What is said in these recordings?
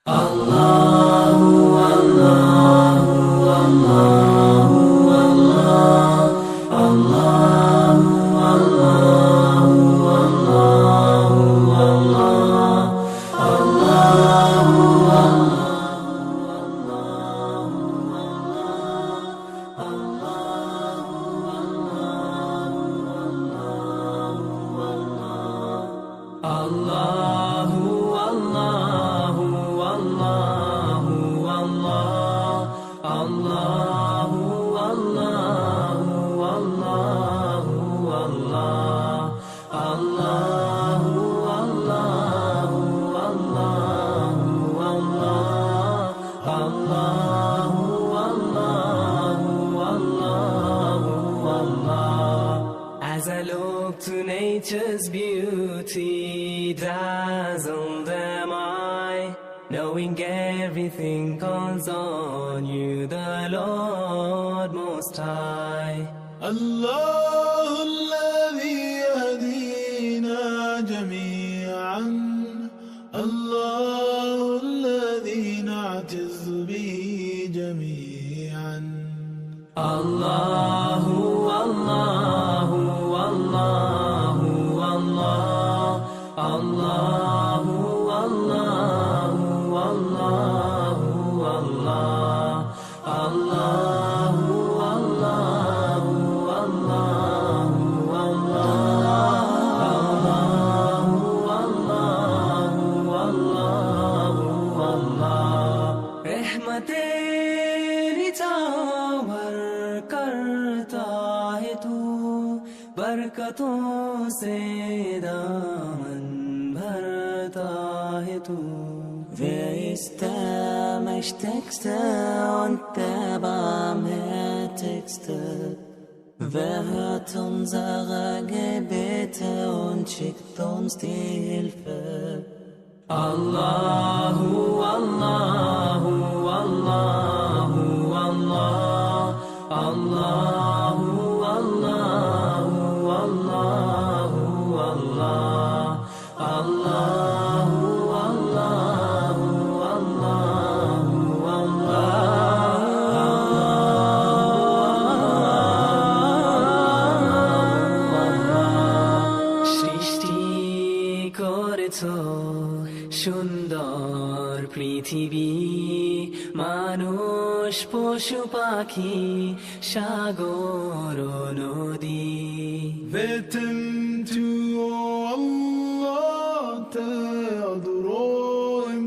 الله الله الله الله الله الله As I look to nature's beauty, dazzled am I, knowing everything calls on you, the Lord Most High. الله الذي يهدينا جميعا، الله الذي نعتز به جميعا. الله الله الله الله الله الله الله الله रहमतें निछावर करता है तू, बरकतों से दामन भरता है तू. Wer ist der Mächtigste und der Barmherzigste? Wer hört unsere Gebete und schickt uns die Hilfe? Allahu Allahu Allahu Allah Allahu Allahu Allahu Allah Allahu Allahu Allahu সৃষ্টি করেছো সুন্দর পৃথিবী, মানুষ পশু পাখি সাগর নদী. Beten du, oh Allah, te adorerim.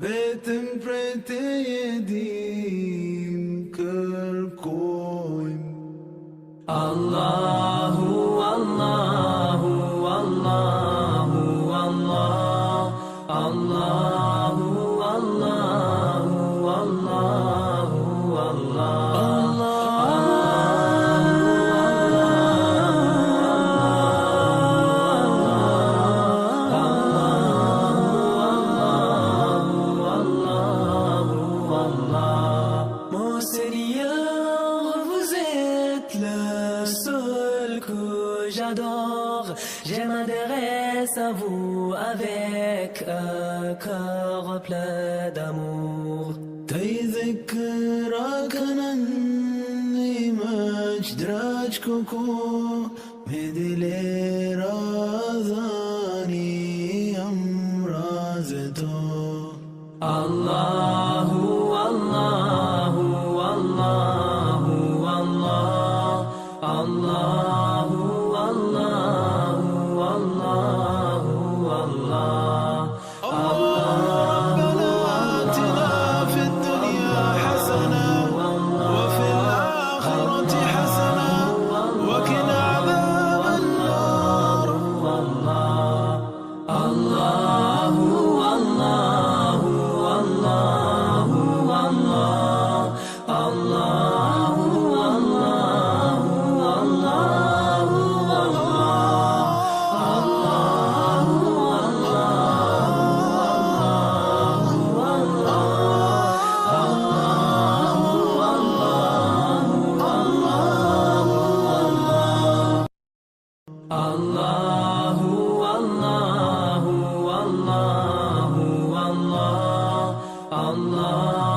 Beten prete yedim kerkoim. Allahu Allahu Allahu Allah Allahu Allahu Allahu Allah. Mon Seigneur, vous êtes le seul que j'adore. Je m'adresse à vous avec un cœur plein d'amour. تذكرك أنني مجد راجككو مدلي رازاني أمرازتو. Allahu Allahu Allahu Allah Allahu Allahu Allahu Allah ربنا آتنا في الدنيا حسنة وفي الآخرة حسنة وقنا عذاب النار. Allahu Allahu Allah الله